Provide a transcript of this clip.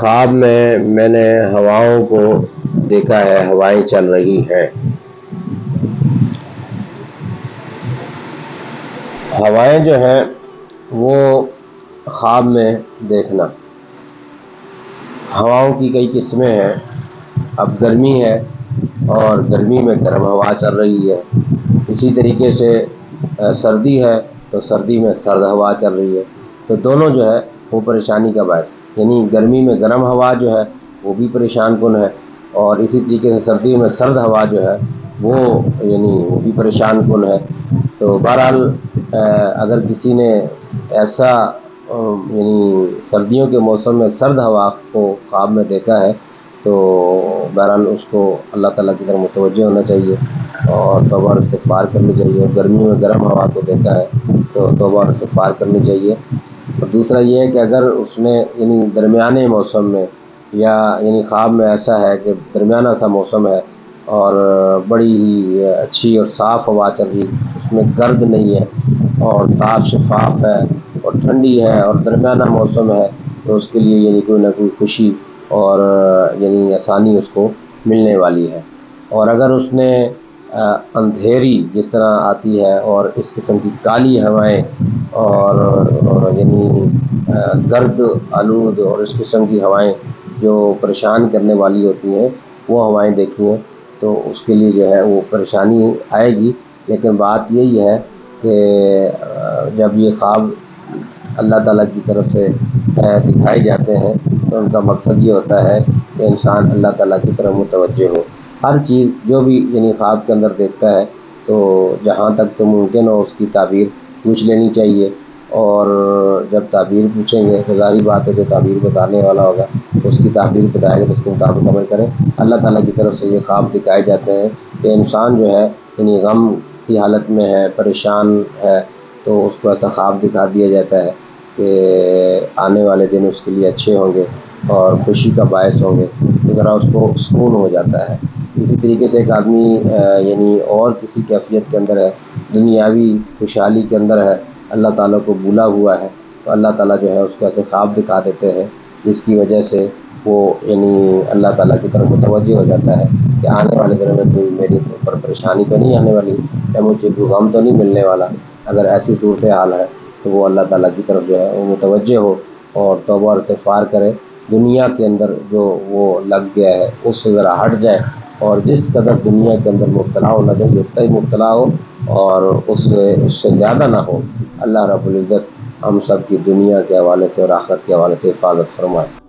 خواب میں نے ہواؤں کو دیکھا ہے، ہوائیں چل رہی ہیں۔ ہوائیں جو ہیں وہ خواب میں دیکھنا، ہواؤں کی کئی قسمیں ہیں۔ اب گرمی ہے اور گرمی میں گرم ہوا چل رہی ہے، اسی طریقے سے سردی ہے تو سردی میں سرد ہوا چل رہی ہے، تو دونوں جو ہے وہ پریشانی کا باعث، یعنی گرمی میں گرم ہوا جو ہے وہ بھی پریشان کن ہے، اور اسی طریقے سے سردی میں سرد ہوا جو ہے وہ بھی پریشان کن ہے۔ تو بہرحال اگر کسی نے ایسا سردیوں کے موسم میں سرد ہوا کو خواب میں دیکھا ہے تو بہرحال اس کو اللہ تعالیٰ کی طرف متوجہ ہونا چاہیے اور توبہ اور استغفار کرنی چاہیے۔ گرمیوں میں گرم ہوا کو دیکھا ہے تو توبہ اور استغفار کرنی چاہیے۔ اور دوسرا یہ ہے کہ اگر اس نے درمیانے موسم میں یا خواب میں ایسا ہے کہ درمیانہ سا موسم ہے اور بڑی ہی اچھی اور صاف ہوا چل رہی، اس میں گرد نہیں ہے اور صاف شفاف ہے اور ٹھنڈی ہے اور درمیانہ موسم ہے، تو اس کے لیے کوئی نہ کوئی خوشی اور آسانی اس کو ملنے والی ہے۔ اور اگر اس نے اندھیری جس طرح آتی ہے اور اس قسم کی کالی ہوائیں اور گرد آلود اور اس قسم کی ہوائیں جو پریشان کرنے والی ہوتی ہیں وہ ہوائیں دیکھی ہیں تو اس کے لیے جو ہے وہ پریشانی آئے گی۔ لیکن بات یہی ہے کہ جب یہ خواب اللہ تعالیٰ کی طرف سے دکھائے جاتے ہیں تو ان کا مقصد یہ ہوتا ہے کہ انسان اللہ تعالیٰ کی طرف متوجہ ہو۔ ہر چیز جو بھی خواب کے اندر دیکھتا ہے تو جہاں تک تو ممکن ہو اس کی تعبیر پوچھ لینی چاہیے، اور جب تعبیر پوچھیں گے تو ظاہری بات ہے جو تعبیر بتانے والا ہوگا تو اس کی تعبیر بتائے گا تو اس کے مطابق عمل کریں۔ اللہ تعالیٰ کی طرف سے یہ خواب دکھائے جاتے ہیں کہ انسان جو ہے غم کی حالت میں ہے، پریشان ہے، تو اس کو ایسا خواب دکھا دیا جاتا ہے کہ آنے والے دن اس کے لیے اچھے ہوں گے اور خوشی کا باعث ہوں گے، تو ذرا اس کو سکون ہو جاتا ہے۔ اسی طریقے سے ایک آدمی اور کسی کیفیت کے اندر ہے، دنیاوی خوشحالی کے اندر ہے، اللہ تعالیٰ کو بھولا ہوا ہے، تو اللہ تعالیٰ جو ہے اس کو ایسے خواب دکھا دیتے ہیں جس کی وجہ سے وہ اللہ تعالیٰ کی طرف متوجہ ہو جاتا ہے کہ آنے والے دنوں میں کوئی میرے اوپر پریشانی تو نہیں آنے والی یا مجھے کوئی غم تو نہیں ملنے والا۔ اگر ایسی صورتحال ہے تو وہ اللہ تعالیٰ کی طرف جو ہے وہ متوجہ ہو اور توبہ اور استغفار کرے، دنیا کے اندر جو وہ لگ گیا ہے اس سے ذرا ہٹ جائے اور جس قدر دنیا کے اندر مبتلا ہونا چاہیے اتنا ہی مبتلا ہو اور اس سے زیادہ نہ ہو۔ اللہ رب العزت ہم سب کی دنیا کے حوالے سے اور آخرت کے حوالے سے حفاظت فرمائے۔